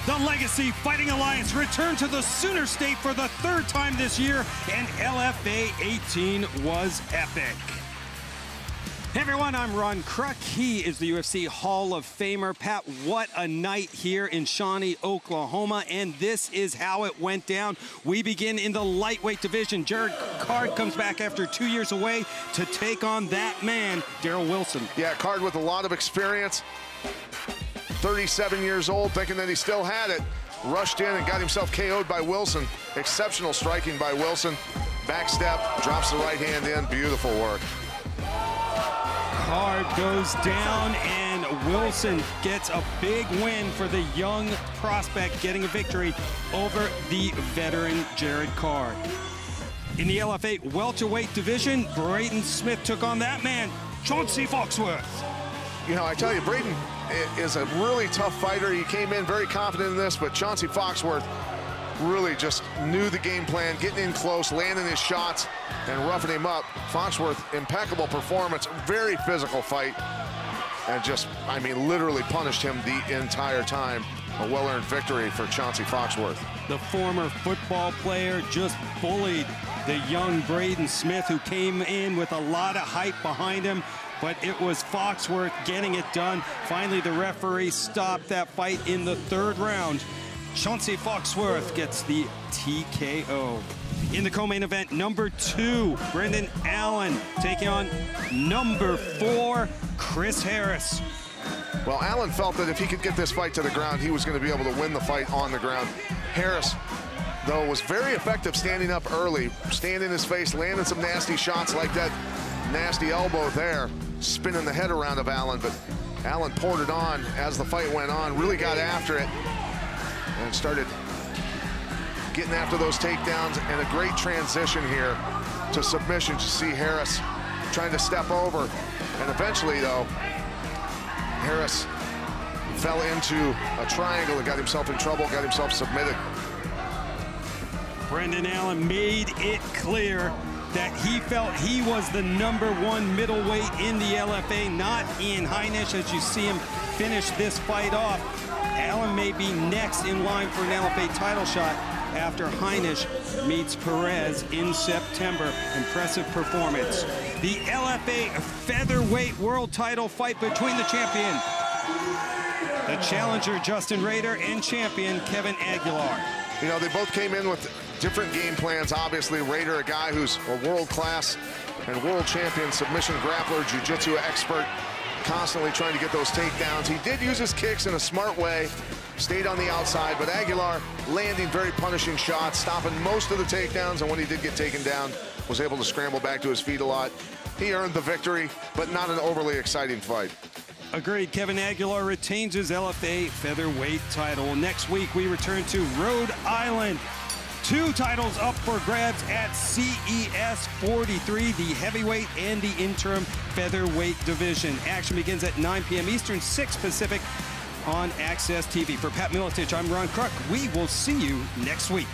The Legacy Fighting Alliance returned to the Sooner State for the third time this year, and LFA 18 was epic. Hey everyone, I'm Ron Kruk. He is the UFC Hall of Famer. Pat, what a night here in Shawnee, Oklahoma, and this is how it went down. We begin in the lightweight division. Jared Card comes back after 2 years away to take on that man, Daryl Wilson. Yeah, Card with a lot of experience. 37 years old, thinking that he still had it. Rushed in and got himself KO'd by Wilson. Exceptional striking by Wilson. Back step, drops the right hand in. Beautiful work. Card goes down, and Wilson gets a big win for the young prospect, getting a victory over the veteran Jared Card. In the LFA welterweight division, Braden Smith took on that man, Chauncey Foxworth. You know, I tell you, Braden is a really tough fighter. He came in very confident in this, but Chauncey Foxworth really just knew the game plan, getting in close, landing his shots, and roughing him up. Foxworth, impeccable performance, very physical fight, and just, I mean, literally punished him the entire time. A well-earned victory for Chauncey Foxworth. The former football player just bullied the young Braden Smith, who came in with a lot of hype behind him, but it was Foxworth getting it done. Finally, the referee stopped that fight in the third round. Chauncey Foxworth gets the TKO. In the co-main event, number 2, Brendan Allen taking on number 4, Chris Harris. Well, Allen felt that if he could get this fight to the ground, he was going to be able to win the fight on the ground. Harris, though, was very effective standing up early, standing his face, landing some nasty shots like that nasty elbow there, spinning the head around of Allen, but Allen poured it on as the fight went on, really got after it, and started getting after those takedowns, and a great transition here to submission. To see Harris trying to step over, and eventually, though, Harris fell into a triangle and got himself in trouble, got himself submitted. Brendan Allen made it clear that he felt he was the #1 middleweight in the LFA, not Ian Heinisch. As you see him finish this fight off, Allen may be next in line for an LFA title shot after Heinisch meets Perez in September. Impressive performance. The LFA featherweight world title fight between the champion, the challenger Justin Rader, and champion Kevin Aguilar. You know, they both came in with different game plans. Obviously, Rader, a guy who's a world-class and world champion submission grappler, jiu-jitsu expert, constantly trying to get those takedowns. He did use his kicks in a smart way, stayed on the outside, but Aguilar landing very punishing shots, stopping most of the takedowns, and when he did get taken down, was able to scramble back to his feet a lot. He earned the victory, but not an overly exciting fight. Agreed. Kevin Aguilar retains his LFA featherweight title. Next week, we return to Rhode Island. 2 titles up for grabs at CES 43, the heavyweight and the interim featherweight division. Action begins at 9 p.m. Eastern, 6 Pacific on AXS TV. For Pat Miletich, I'm Ron Kruk. We will see you next week.